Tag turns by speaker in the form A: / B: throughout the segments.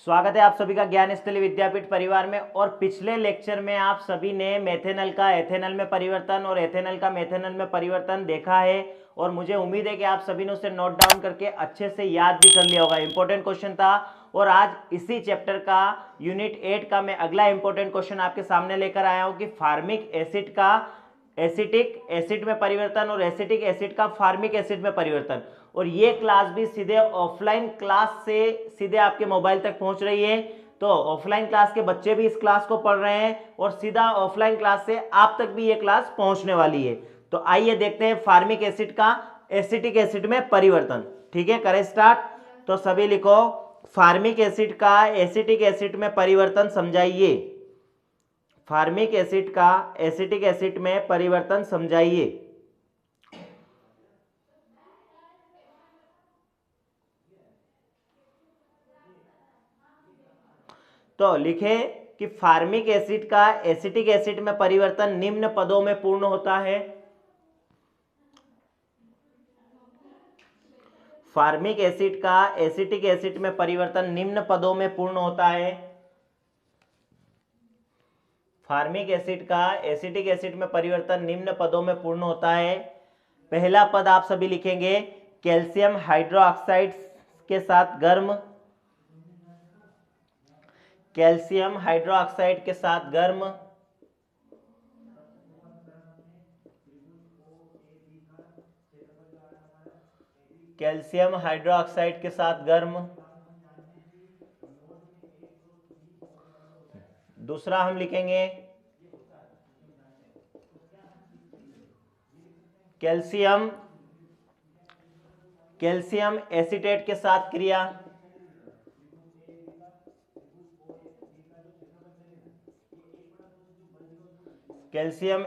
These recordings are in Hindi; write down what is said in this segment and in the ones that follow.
A: स्वागत है आप सभी का ज्ञान स्थली विद्यापीठ परिवार में। और पिछले लेक्चर में आप सभी ने मेथेनल का एथेनल में परिवर्तन और एथेनल का मेथेनल में परिवर्तन देखा है और मुझे उम्मीद है कि आप सभी ने उसे नोट डाउन करके अच्छे से याद भी कर लिया होगा। इंपॉर्टेंट क्वेश्चन था और आज इसी चैप्टर का यूनिट 8 का मैं अगला इंपॉर्टेंट क्वेश्चन आपके सामने लेकर आया हूँ कि फार्मिक एसिड का एसिटिक एसिड में परिवर्तन और एसिटिक एसिड का फार्मिक एसिड में परिवर्तन। और ये क्लास भी सीधे ऑफलाइन क्लास से सीधे आपके मोबाइल तक पहुंच रही है, तो ऑफलाइन क्लास के बच्चे भी इस क्लास को पढ़ रहे हैं और सीधा ऑफलाइन क्लास से आप तक भी ये क्लास पहुंचने वाली है। तो आइए देखते हैं फार्मिक एसिड का एसिटिक एसिड में परिवर्तन। ठीक है, करें स्टार्ट। तो सभी लिखो, फार्मिक एसिड का एसिटिक एसिड में परिवर्तन समझाइए। फार्मिक एसिड का एसिटिक एसिड में परिवर्तन समझाइए। तो लिखे कि फार्मिक एसिड का एसिटिक एसिड में परिवर्तन निम्न पदों में पूर्ण होता है। फार्मिक एसिड का एसिटिक एसिड में परिवर्तन निम्न पदों में पूर्ण होता है। फार्मिक एसिड का एसिटिक एसिड में परिवर्तन निम्न पदों में पूर्ण होता है। पहला पद आप सभी लिखेंगे, कैल्शियम हाइड्रोक्साइड के साथ गर्म, कैल्शियम हाइड्रोक्साइड के साथ गर्म, कैल्शियम हाइड्रोक्साइड के साथ गर्म। दूसरा हम लिखेंगे कैल्शियम कैल्शियम एसीटेट के साथ क्रिया, कैल्शियम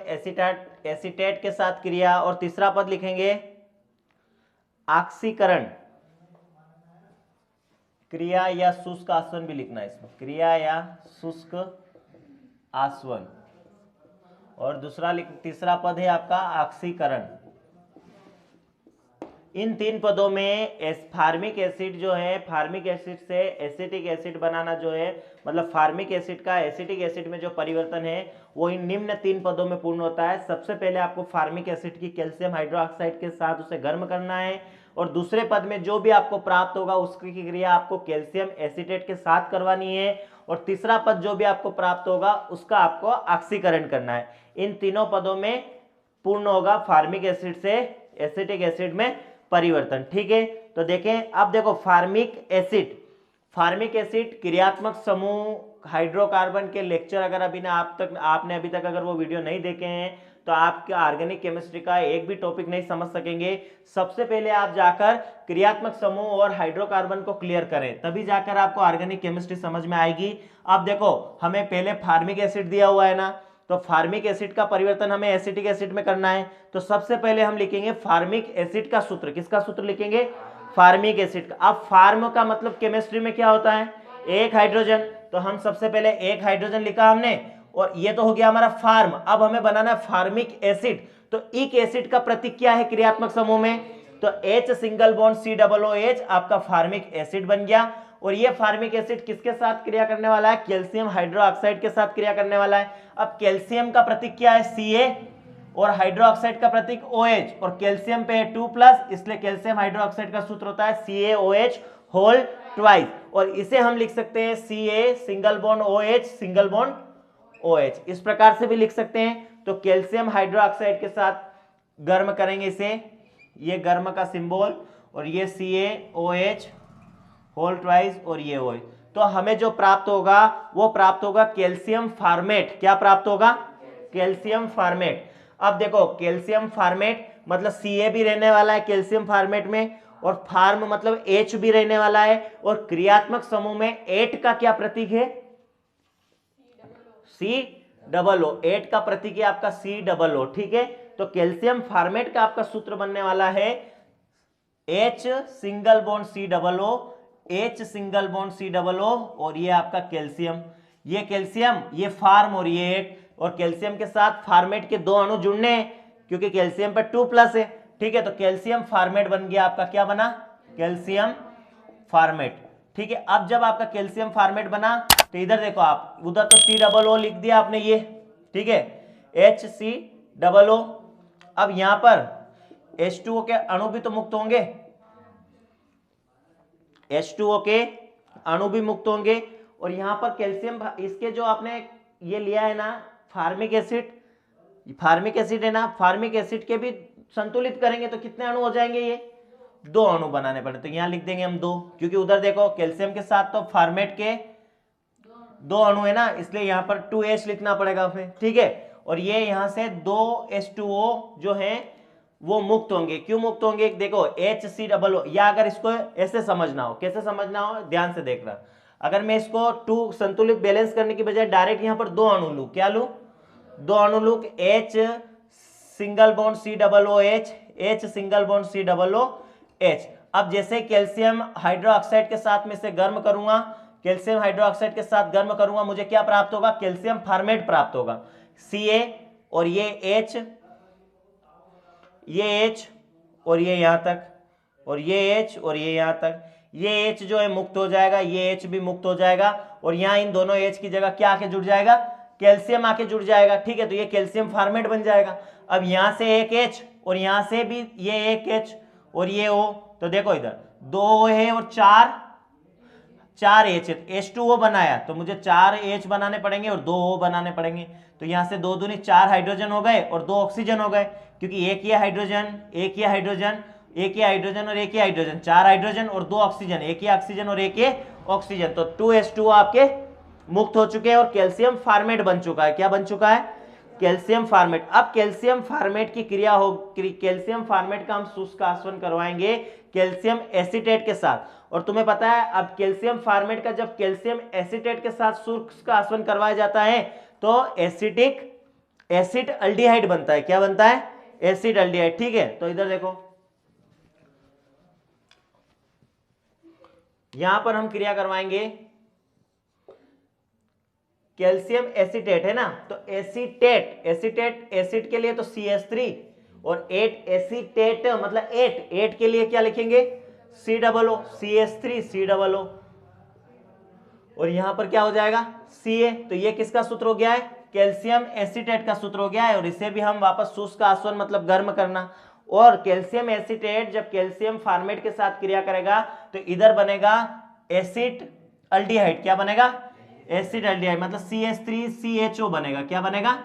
A: एसीटेट के साथ क्रिया। और तीसरा पद लिखेंगे ऑक्सीकरण क्रिया या शुष्क आसवन भी लिखना है इसमें, क्रिया या शुष्क आसवन। और तीसरा पद है आपका ऑक्सीकरण। इन तीन पदों में फार्मिक एसिड जो है, फार्मिक एसिड से एसिटिक एसिड बनाना जो है, मतलब फार्मिक एसिड का एसिटिक एसिड में जो परिवर्तन है वो इन निम्न तीन पदों में पूर्ण होता है। सबसे पहले आपको फार्मिक एसिड की कैल्शियम हाइड्रोक्साइड के साथ उसे गर्म करना है और दूसरे पद में जो भी आपको प्राप्त होगा उसकी क्रिया आपको कैल्शियम एसीटेट के साथ करवानी है और तीसरा पद जो भी आपको प्राप्त होगा उसका आपको ऑक्सीकरण करना है। इन तीनों पदों में पूर्ण होगा फार्मिक एसिड से एसिटिक एसिड में परिवर्तन। ठीक है, तो देखें अब देखो, फार्मिक एसिड क्रियात्मक समूह हाइड्रोकार्बन के लेक्चर अगर आपने अभी तक अगर वो वीडियो नहीं देखे हैं तो आपका ऑर्गेनिक केमिस्ट्री का एक भी टॉपिक नहीं समझ सकेंगे। सबसे पहले आप जाकर क्रियात्मक समूह और हाइड्रोकार्बन को क्लियर करें, तभी जाकर आपको ऑर्गेनिक केमिस्ट्री समझ में आएगी। अब देखो, हमें पहले फार्मिक एसिड दिया हुआ है ना, तो फार्मिक एसिड का परिवर्तन हमें एसिटिक एसिड में करना है। तो सबसे पहले हम लिखेंगे फार्मिक एसिड का सूत्र। किसका सूत्र लिखेंगे? फार्मिक एसिड का। अब फार्म का मतलब केमिस्ट्री में क्या होता है? एक हाइड्रोजन। तो हम सबसे पहले एक हाइड्रोजन लिखा हमने और ये तो हो गया हमारा फार्म। अब हमें बनाना है फार्मिक एसिड। तो इक एसिड का प्रतीक क्या है क्रियात्मक समूह में? तो H सिंगल बॉन्ड COOH आपका फार्मिक एसिड बन गया। और ये फार्मिक एसिड किसके साथ क्रिया करने वाला है? कैल्शियम हाइड्रोक्साइड के साथ क्रिया करने वाला है। अब कैल्शियम का प्रतीक क्या है? Ca और हाइड्रोक्साइड का प्रतीक OH और कैल्शियम पे है 2+, इसलिए कैल्शियम हाइड्रोक्साइड का सूत्र होता है CaOH होल ट्वाइस। और इसे हम लिख सकते हैं Ca single bond OH single bond OH, इस प्रकार से भी लिख सकते हैं। तो कैल्शियम हाइड्रोक्साइड के साथ गर्म करेंगे इसे, ये गर्म का सिंबल और ये CaOH होल ट्वाइस और ये OH। तो हमें जो प्राप्त होगा वो प्राप्त होगा कैल्शियम फार्मेट। क्या प्राप्त होगा? Calcium format. अब देखो, कैल्शियम फार्मेट मतलब Ca भी रहने वाला है कैल्शियम फार्मेट में और फार्म मतलब H भी रहने वाला है। और क्रियात्मक समूह में 8 का क्या प्रतीक है? COO। 8 का प्रतीक है आपका COO। ठीक है, तो कैल्शियम फार्मेट का आपका सूत्र बनने वाला है H single bond COO, H single bond COO और ये आपका कैल्शियम, ये कैल्शियम, ये फार्म और ये 8। और कैल्शियम के साथ फार्मेट के दो अणु जुड़ने हैं क्योंकि कैल्शियम पर 2+ है। ठीक है, तो कैल्शियम फार्मेट बन गया आपका, क्या बना? Calcium format. ठीक है। अब जब आपका कैल्शियम फॉर्मेट बना तो इधर देखो आप, उधर तो COO लिख दिया आपने ये, ठीक है, HCOO। अब यहां पर H2O के अणु भी तो मुक्त होंगे, H2O के अणु भी मुक्त होंगे। और यहां पर कैल्शियम, इसके जो आपने ये लिया है ना फार्मिक एसिड, फार्मिक एसिड है ना, फार्मिक एसिड के भी संतुलित करेंगे तो कितने अणु हो जाएंगे, ये 2 अणु बनाने पड़े। तो यहां लिख देंगे हम 2, क्योंकि उधर देखो कैल्शियम के साथ तो फॉर्मेट के 2 अणु है ना, इसलिए यहां पर 2H लिखना पड़ेगा हमें, ठीक है। और ये यहां से 2H2O जो है वो मुक्त होंगे। क्यों मुक्त होंगे, देखो HCOO, या अगर इसको ऐसे समझना हो, कैसे समझना हो, ध्यान से देखना। अगर मैं इसको 2 संतुलित बैलेंस करने की बजाय डायरेक्ट यहां पर 2 अणु लूं, क्या लूं, 2 अणु लूं, H single bond COOH, H single bond COOH। अब जैसे कैल्शियम हाइड्रोक्साइड के साथ में इसे गर्म करूंगा, कैल्शियम हाइड्रोक्साइड के साथ गर्म करूंगा, मुझे क्या प्राप्त होगा, कैल्शियम फॉर्मेट प्राप्त होगा, Ca, और ये H, ये H और ये यहां तक, और ये H और ये यहां तक, ये H जो है मुक्त हो जाएगा, ये H भी मुक्त हो जाएगा। और यहां इन दोनों H की जगह क्या आके जुड़ जाएगा, कैल्शियम आके जुड़ जाएगा, ठीक है। तो ये कैल्शियम फॉर्मेट बन जाएगा। अब यहां से एक H और यहां से भी ये एक H और ये O, तो देखो इधर 2 O है और 4 H है, H2O बनाया तो मुझे 4 H बनाने पड़ेंगे और 2 O बनाने पड़ेंगे। तो यहां से 2 दूनी 4 हाइड्रोजन हो गए और 2 ऑक्सीजन हो गए, क्योंकि एक ये हाइड्रोजन, एक ये हाइड्रोजन, एक ये हाइड्रोजन और एक ये हाइड्रोजन, 4 हाइड्रोजन और 2 ऑक्सीजन, एक ये ऑक्सीजन और एक ये ऑक्सीजन। तो 2H2O आपके मुक्त हो चुके हैं और कैल्शियम फॉर्मेट बन चुका है। क्या बन चुका है, कैल्शियम फॉर्मेट। अब कैल्शियम फॉर्मेट की क्रिया हो, कैल्शियम फॉर्मेट का हम शुष्क आसवन करवाएंगे कैल्शियम एसीटेट के साथ। और तुम्हें पता है अब कैल्शियम फॉर्मेट का जब कैल्शियम एसीटेट के साथ शुष्क आसवन करवाया जाता है तो एसिटिक एसिड अल्डिहाइड बनता है। क्या बनता है, एसिड अल्डिहाइड, ठीक है। तो इधर देखो, यहां पर हम क्रिया करवाएंगे कैल्शियम एसीटेट है ना, तो एसीटेट, एसीटेट एसिड के लिए तो CH3 और 8 एसीटेट मतलब 8 के लिए क्या लिखेंगे, COO, CH3 COO। और यहां पर क्या हो जाएगा, Ca। तो ये किसका सूत्र हो गया है, कैल्शियम एसीटेट का सूत्र हो गया है। और इसे भी हम वापस शुष्क आसवन मतलब गर्म करना। और कैल्शियम एसीटेट जब कैल्शियम फॉर्मेट के साथ क्रिया करेगा तो इधर बनेगा एसिड अल्डिहाइड। क्या बनेगा, एसिड अल्डिहाइड, मतलब CH3CHO बनेगा। क्या बनेगा,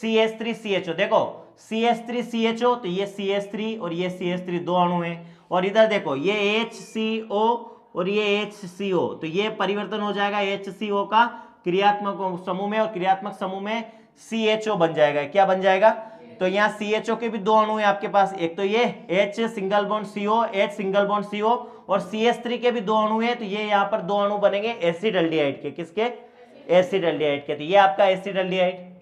A: CH3CHO। देखो CH3CHO, तो ये CH3 और ये CH3 दो अणु हैं। और इधर देखो ये HCO और ये HCO, तो ये परिवर्तन हो जाएगा HCO का क्रियात्मक समूह में, और क्रियात्मक समूह में CHO बन जाएगा। क्या बन जाएगा, तो यहाँ CHO के भी दो अणु हैं आपके पास, एक तो ये H single bond CO, H single bond CO, और CH3 के भी दो अणु हैं, तो ये यहाँ पर दो अणु बनेंगे एसिड अल्डिहाइड के। किसके, एसिड अल्डिहाइड के। तो ये आपका एसिड अल्डिहाइड,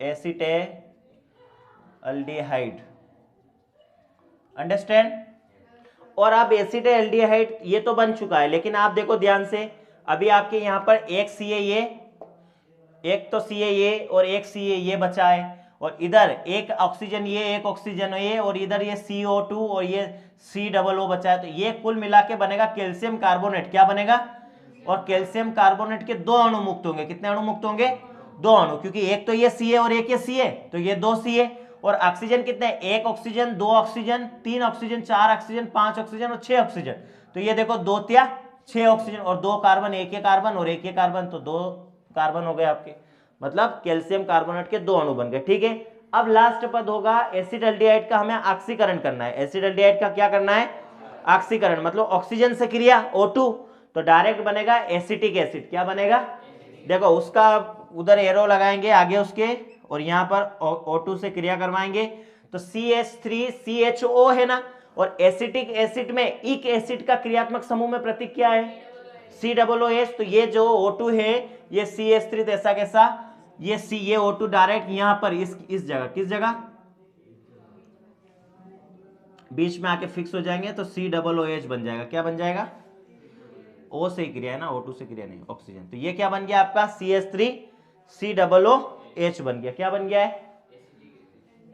A: एसिटाल्डिहाइड, अंडरस्टैंड। और अब एसिटाल्डिहाइड ये तो बन चुका है, लेकिन आप देखो ध्यान से, अभी आपके यहां पर एक CaA, एक तो CaA और एक CaA बचा है, और इधर एक ऑक्सीजन ये, एक ऑक्सीजन ये, और इधर ये CO2 और ये COO बचा है। तो ये कुल मिला के बनेगा कैल्शियम कार्बोनेट। क्या बनेगा, और कैल्शियम कार्बोनेट के दो अणु मुक्त होंगे। कितने अणु मुक्त होंगे, दो अणु, क्योंकि एक तो ये Ca और एक ये Ca, तो ये दो Ca। और ऑक्सीजन कितने, एक ऑक्सीजन, दो ऑक्सीजन, तीन ऑक्सीजन, चार ऑक्सीजन, पांच ऑक्सीजन और 6 ऑक्सीजन। तो ये देखो 2 तिया 6 ऑक्सीजन, और 2 कार्बन, एक ये कार्बन और एक ये कार्बन, तो 2 कार्बन हो गए आपके, मतलब कैल्शियम कार्बोनेट के दो अणु बन गए। ठीक है, अब लास्ट पद होगा एसिड अल्डिहाइड का, हमें ऑक्सीकरण करना है। एसिड अल्डिहाइड का क्या करना है, ऑक्सीकरण, मतलब ऑक्सीजन से क्रिया O2, तो डायरेक्ट बनेगा एसिटिक एसिड। क्या बनेगा, देखो उसका उधर एरो लगाएंगे आगे उसके, और यहां पर O2 से क्रिया करवाएंगे, तो CH3CHO है ना, और एसिटिक एसिड में इक एसिड का क्रियात्मक समूह में प्रतीक क्या है, COOH। तो ये जो O2 है ये CH3 ऐसा कैसा, ये O2 डायरेक्ट यहां पर इस जगह, किस जगह, बीच में आके फिक्स हो जाएंगे, तो COOH बन जाएगा। क्या बन जाएगा, O से ही क्रिया है ना, O2 से क्रिया नहीं, ऑक्सीजन। तो ये क्या बन गया आपका CH3COOH बन गया। क्या बन गया है,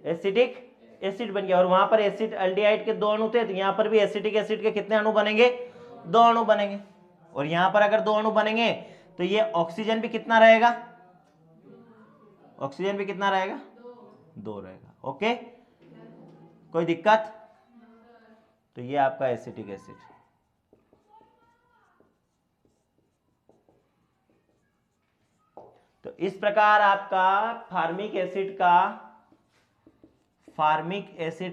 A: एसिटिक एसिड बन गया। और वहां पर एसिड एल्डिहाइड के 2 अणु थे, तो यहां पर भी एसिटिक एसिड के कितने अणु बनेंगे? 2 अणु बनेंगे। और यहां पर अगर 2 अणु बनेंगे तो ये ऑक्सीजन भी कितना रहेगा? ऑक्सीजन भी कितना रहेगा? 2 रहेगा। ओके, कोई दिक्कत? तो ये आपका एसिटिक एसिड। तो इस प्रकार आपका फार्मिक एसिड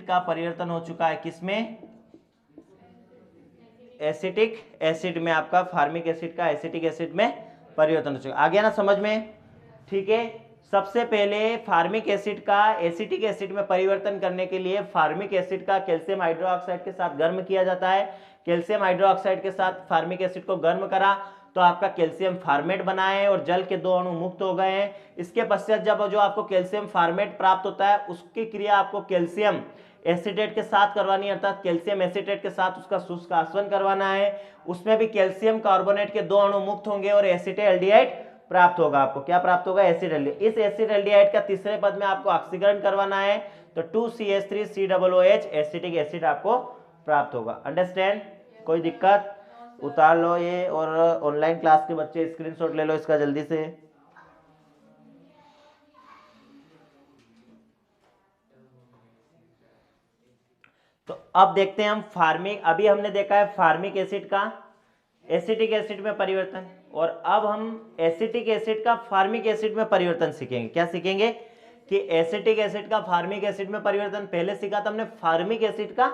A: का परिवर्तन हो चुका है किसमें? एसिटिक एसिड में। आपका फार्मिक एसिड का एसिटिक एसिड में परिवर्तन हो चुका। आ गया ना समझ में? ठीक है। सबसे पहले फार्मिक एसिड का एसिटिक एसिड में परिवर्तन करने के लिए फार्मिक एसिड का कैल्शियम हाइड्रोक्साइड के साथ गर्म किया जाता है। कैल्शियम हाइड्रोक्साइड के साथ फार्मिक एसिड को गर्म करा तो आपका कैल्शियम फार्मेट बना है और जल के 2 अणु मुक्त हो गए हैं। इसके पश्चात जब जो आपको कैल्शियम फार्मेट प्राप्त होता है उसकी क्रिया आपको कैल्शियम एसिटेट के साथ करवानी है, अर्थात कैल्शियम एसिटेट के साथ उसका शुष्क आसवन करवाना है। उसमें भी कैल्शियम कार्बोनेट के 2 अणु मुक्त होंगे और एसिटेल्डिहाइड प्राप्त होगा। आपको क्या प्राप्त होगा? एसिड। इस एसिड एल्डिहाइड का तीसरे पद में आपको ऑक्सीकरण करवाना है, तो 2CH3COOH एसिटिक एसिड आपको प्राप्त होगा। अंडरस्टैंड? कोई दिक्कत? उतार लो ये, और ऑनलाइन क्लास के बच्चे स्क्रीनशॉट ले लो इसका जल्दी से। तो अब देखते हैं हम अभी हमने देखा है फार्मिक एसिड का एसिटिक एसिड में परिवर्तन, और अब हम एसिटिक एसिड का फार्मिक एसिड में परिवर्तन सीखेंगे। क्या सीखेंगे? कि एसिटिक एसिड का फार्मिक एसिड में परिवर्तन पहले सीखा था हमने, फार्मिक एसिड का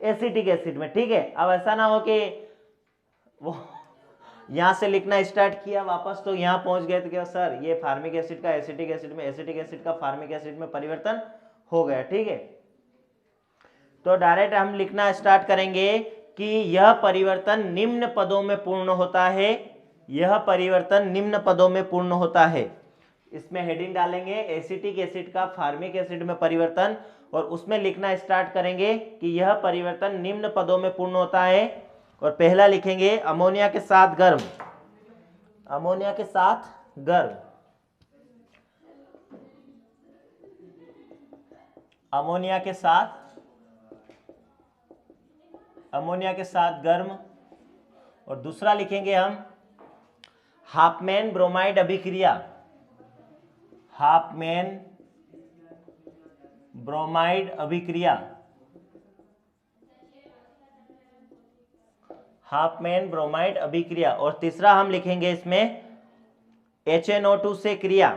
A: एसिटिक एसिड में। ठीक है। अब ऐसा ना हो कि वो यहां से लिखना स्टार्ट किया वापस तो यहां पहुंच गए तो क्या सर ये फार्मिक एसिड का एसिटिक एसिड में, एसिटिक एसिड का फार्मिक एसिड में परिवर्तन हो गया। ठीक है। तो डायरेक्ट हम लिखना स्टार्ट करेंगे कि यह परिवर्तन निम्न पदों में पूर्ण होता है। यह परिवर्तन निम्न पदों में पूर्ण होता है। इसमें हेडिंग डालेंगे एसिटिक एसिड का फार्मिक एसिड में परिवर्तन, और उसमें लिखना स्टार्ट करेंगे कि यह परिवर्तन निम्न पदों में पूर्ण होता है। और पहला लिखेंगे अमोनिया के साथ गर्म, अमोनिया के साथ गर्म, अमोनिया के साथ गर्म। और दूसरा लिखेंगे हम हाफमैन ब्रोमाइड अभिक्रिया, हाफमैन ब्रोमाइड अभिक्रिया, हाफमैन ब्रोमाइड अभिक्रिया। और तीसरा हम लिखेंगे इसमें HNO2 से क्रिया,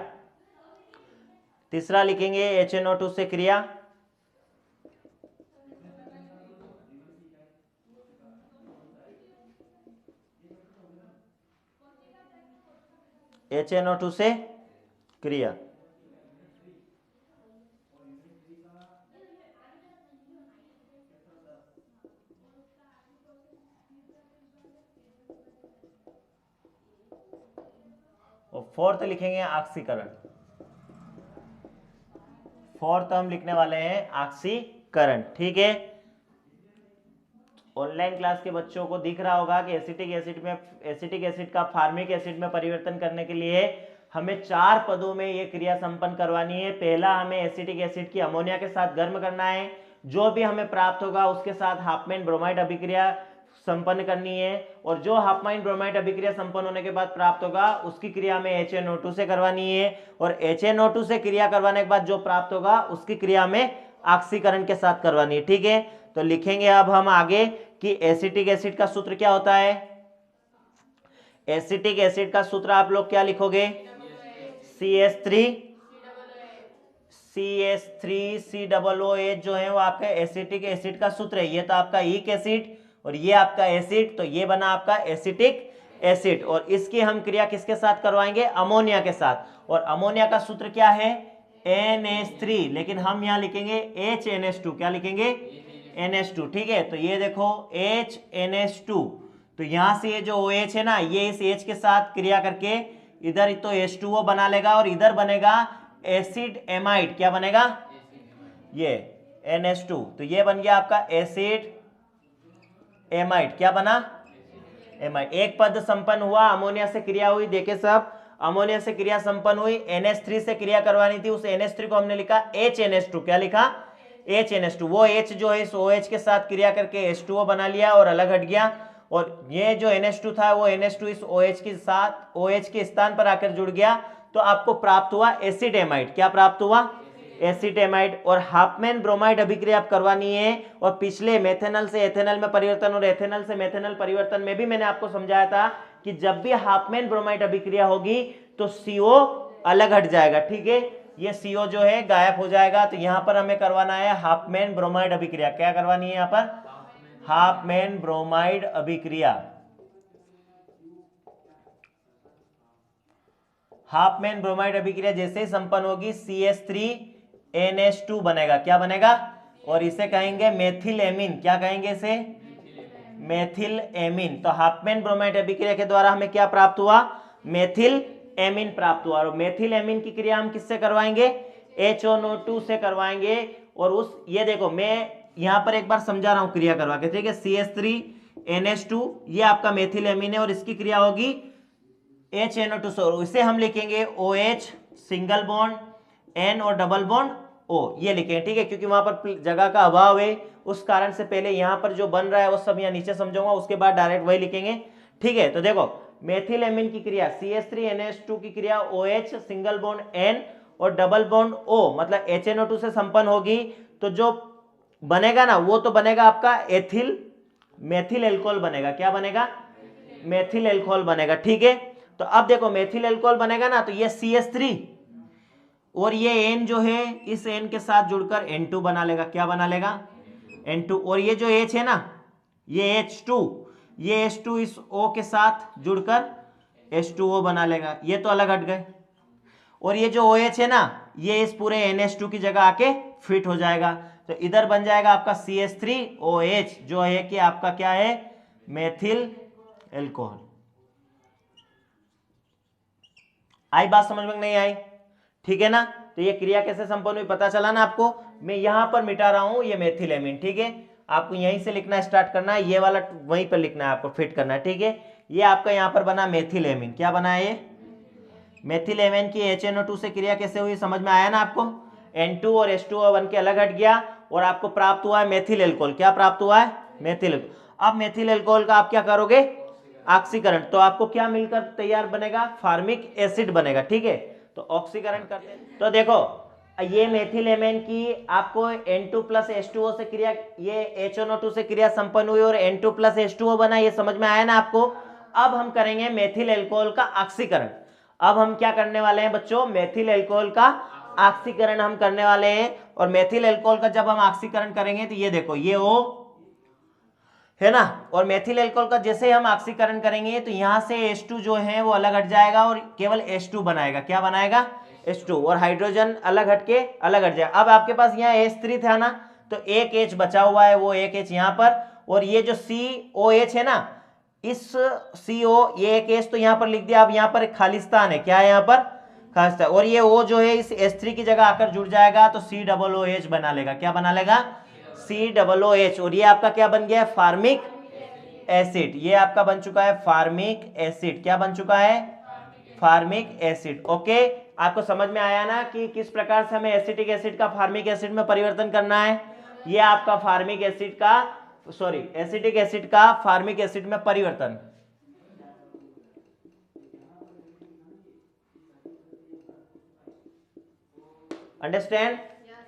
A: तीसरा लिखेंगे HNO2 से क्रिया। HNO2 से क्रिया। और फोर्थ लिखेंगे ऑक्सीकरण, फोर्थ हम लिखने वाले हैं ऑक्सीकरण। ठीक है। ऑनलाइन क्लास के बच्चों को दिख रहा होगा कि एसिटिक एसिड का फार्मिक एसिड में परिवर्तन करने के लिए हमें 4 पदों में यह क्रिया संपन्न करवानी है। पहला हमें एसिटिक एसिड की अमोनिया के साथ गर्म करना है, जो भी हमें प्राप्त होगा उसके साथ हाफमैन ब्रोमाइड अभिक्रिया संपन्न करनी है, और जो हाफमैन ब्रोमाइड अभिक्रिया संपन्न होने के बाद प्राप्त होगा उसकी क्रिया में HNO2 से करवानी है, और HNO2 से क्रिया करवाने के बाद जो प्राप्त होगा उसकी क्रिया में ऑक्सीकरण के साथ करवानी है। ठीक है। तो लिखेंगे अब हम आगे कि एसिटिक एसिड का सूत्र क्या होता है। एसिटिक एसिड का सूत्र आप लोग क्या लिखोगे? CH3COOH जो है वो आपका एसिटिक एसिड का सूत्र है। ये तो आपका ईक एसिड और ये आपका एसिड, तो ये बना आपका एसिटिक एसिड। और इसकी हम क्रिया किसके साथ करवाएंगे? अमोनिया के साथ। और अमोनिया का सूत्र क्या है? NH3, लेकिन हम यहां लिखेंगे HNH2। क्या लिखेंगे? NH2। ठीक है। तो ये देखो HNH2, तो यहां से ये जो OH है ना, ये इस H के साथ क्रिया करके इधर तो H2O बना लेगा और इधर बनेगा एसिड एमाइड। क्या बनेगा? ये NH2। तो ये बन गया आपका एसिड एमाइड। क्या बना? एमाइड। एक पद संपन्न हुआ, अमोनिया से क्रिया हुई। देखे सब, अमोनिया से क्रिया संपन्न हुई, NH3 से क्रिया करवानी थी, उस NH3 को हमने लिखा HNH2। क्या लिखा? HNH2। वो H जो है इस OH के साथ क्रिया करके H2O बना लिया और अलग हट गया, और ये जो NH2 था वो NH2 इस OH के साथ OH के स्थान पर आकर जुड़ गया, तो आपको प्राप्त हुआ एसिड एमाइड। क्या प्राप्त हुआ? Acid amide. और हाफमैन ब्रोमाइड अभिक्रिया आप करवानी है, और पिछले मेथेनॉल से एथेनॉल में परिवर्तन और एथेनॉल से मेथेनॉल परिवर्तन में भी मैंने आपको समझाया था कि जब भी हाफमैन ब्रोमाइड अभिक्रिया होगी तो CO अलग हट जाएगा। ठीक है, ये CO जो है गायब हो जाएगा। तो यहां पर हमें करवाना है हाफमैन ब्रोमाइड अभिक्रिया। क्या करवानी है यहां पर? हाफमैन ब्रोमाइड अभिक्रिया। हाफमैन ब्रोमाइड अभिक्रिया जैसे ही संपन्न होगी CH3NH2 बनेगा। क्या बनेगा? और इसे कहेंगे मेथिल एमीन। क्या कहेंगे इसे? Methyl amine. तो हाफमैन ब्रोमाइड अभिक्रिया के द्वारा हमें क्या प्राप्त हुआ? मेथिल एमीन प्राप्त हुआ। और मेथिल एमीन की क्रिया हम किससे करवाएंगे? HNO2 से करवाएंगे। और उस ये देखो, मैं यहां पर एक बार समझा रहा हूं क्रिया करवा के, ठीक है। CH3NH2 ये आपका मेथिल एमीन है, और इसकी क्रिया होगी HNO2 से, इसे हम लिखेंगे OH सिंगल बॉन्ड N और डबल बॉन्ड O, ये लिखेंगे, ठीक है। क्योंकि वहां पर जगह का अभाव है, उस कारण से पहले यहां पर जो बन रहा है वो सब यहाँ नीचे समझाऊंगा, उसके बाद डायरेक्ट वही लिखेंगे, ठीक है। तो देखो, मेथिल एमीन की क्रिया CH3NH2 की क्रिया OH सिंगल बॉन्ड N और डबल बॉन्ड O मतलब HNO2 से संपन्न होगी, तो जो बनेगा ना वो तो बनेगा आपका मेथिल एल्कोहल बनेगा। क्या बनेगा? मेथिल एल्कोहल बनेगा, ठीक है। तो अब देखो, मेथिल एल्कोहल बनेगा ना, तो ये CH3 और ये N जो है इस N के साथ जुड़कर N2 बना लेगा। क्या बना लेगा? N2। और ये जो H है ना, ये H2, ये H2 इस O के साथ जुड़कर H2O बना लेगा। ये तो अलग हट गए। और ये जो OH है ना, ये इस पूरे NH2 की जगह आके फिट हो जाएगा। तो इधर बन जाएगा आपका CH3OH, जो है कि आपका क्या है? Methyl alcohol. आई बात समझ में? नहीं आई? ठीक है ना। तो ये क्रिया कैसे संपन्न हुई पता चला ना आपको। मैं यहां पर मिटा रहा हूं ये मेथिल एमीन, ठीक है। आपको यहीं से लिखना स्टार्ट करना है, ये वाला वहीं पर लिखना है, आपको फिट करना है, ठीक है। ये आपका यहां पर बना मेथिल एमीन। क्या बना है ये? मेथिल एमीन की HNO2 से क्रिया कैसे हुई समझ में आया ना आपको? N2 और H2O बन के अलग हट गया, और आपको प्राप्त हुआ है मेथिल एल्कोहल। क्या प्राप्त हुआ है? Methyl alcohol. अब मेथिल एल्कोहल का आप क्या करोगे? ऑक्सीकरण। तो आपको क्या मिलकर तैयार बनेगा? फार्मिक एसिड बनेगा, ठीक है। तो ऑक्सीकरण करते हैं। तो देखो, ये मेथिल एमीन की आपको N2 प्लस H2O से क्रिया, ये HNO2 से क्रिया संपन्न हुई और N2 प्लस H2O बना। ये समझ में आया ना आपको? अब हम करेंगे मेथिल एल्कोहल का ऑक्सीकरण। अब हम क्या करने वाले हैं बच्चों? मेथिल एल्कोहल का ऑक्सीकरण हम करने वाले हैं। और मेथिल एल्कोहल का जब हम ऑक्सीकरण करेंगे तो ये देखो, ये O है ना, और मेथिल एल्कोहल का जैसे हम ऑक्सीकरण करेंगे तो यहां से H2 जो है वो अलग हट जाएगा और केवल H2 बनाएगा। क्या बनाएगा? H2। और हाइड्रोजन अलग हट जाएगा। अब आपके पास यहाँ H3 था ना, तो एक H बचा हुआ है, वो एक H यहाँ पर, और ये जो COH है ना, इस CO ये एक H तो यहाँ पर लिख दिया। अब यहाँ पर एक खाली स्थान है। क्या है यहाँ पर? खाली स्थान। और ये O जो है इस H3 की जगह आकर जुड़ जाएगा, तो COOH बना लेगा। क्या बना लेगा? COOH। और ये आपका क्या बन गया है? Formic acid. ये आपका बन चुका है फार्मिक एसिड। क्या बन चुका है? Formic acid. ओके, आपको समझ में आया ना कि किस प्रकार से हमें एसिटिक एसिड का फार्मिक एसिड में परिवर्तन करना है। ये आपका फार्मिक एसिड का एसिटिक एसिड का फार्मिक एसिड में परिवर्तन। अंडरस्टैंड?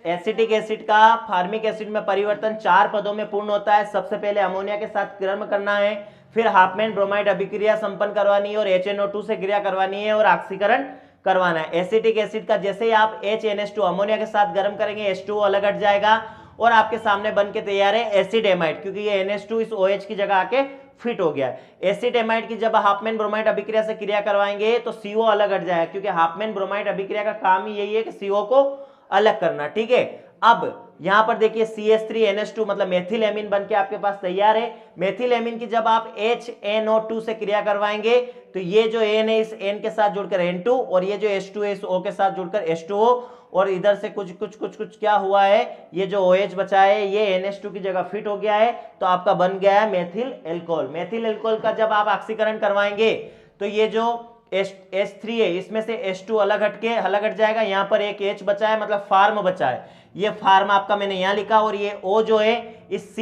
A: एसिटिक एसिड का फार्मिक एसिड में परिवर्तन 4 पदों में पूर्ण होता है। सबसे पहले अमोनिया के साथ क्रम करना है, फिर हाफमैन ब्रोमाइड अभिक्रिया संपन्न करवानी है और HNO2 से क्रिया करवानी है और ऑक्सीकरण करवाना है। एसिटिक एसिड का जैसे ही आप HNH2 अमोनिया के साथ गर्म करेंगे, H2O अलग हट जाएगा और आपके सामने बन के तैयार है एसिड एमाइड, क्योंकि ये NH2 इस OH की जगह आके फिट हो गया। एसिड एमाइड की जब हाफमैन ब्रोमाइड अभिक्रिया से क्रिया करवाएंगे तो CO अलग हट जाएगा, क्योंकि हाफमैन ब्रोमाइड अभिक्रिया का काम ही यही है कि CO को अलग करना, ठीक है। अब यहां पर देखिए CH3NH2 मतलब मेथिल एमीन बन के आपके पास तैयार है। मेथिल एमीन की जब आप HNO2 से क्रिया करवाएंगे तो ये जो N है इस N के साथ जुड़कर N2 और ये जो H2 है इस O के साथ जुड़कर H2O, और इधर से कुछ क्या हुआ है, ये जो OH बचा है ये NH2 की जगह फिट हो गया है, तो आपका बन गया है मेथिल एल्कोहल। मेथिल एल्कोहल का जब आप ऑक्सीकरण करवाएंगे तो ये जो H3 है, इसमें से H2 अलग हट जाएगा, यहाँ पर एक H बचा है, मतलब फार्म बचा है, ये फार्म आपका मैंने यहाँ लिखा, और ये O जो है इस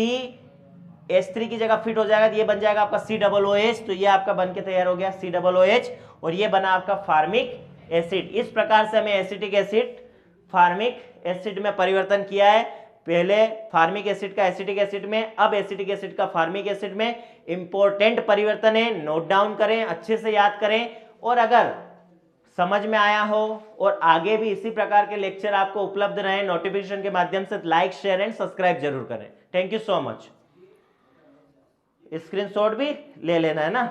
A: H3 की जगह फिट हो जाएगा, तो ये बन जाएगा आपका COOH। तो ये आपका बन के तैयार हो गया COOH, और ये बना आपका फार्मिक एसिड। इस प्रकार से हमें एसिटिक एसिड फार्मिक एसिड में परिवर्तन किया है। पहले फार्मिक एसिड का एसिटिक एसिड में, अब एसिटिक एसिड का फार्मिक एसिड में। इंपॉर्टेंट परिवर्तन है, नोट डाउन करें, अच्छे से याद करें, और अगर समझ में आया हो और आगे भी इसी प्रकार के लेक्चर आपको उपलब्ध रहे नोटिफिकेशन के माध्यम से, लाइक शेयर एंड सब्सक्राइब जरूर करें। Thank you so much. Screenshot भी ले लेना है ना।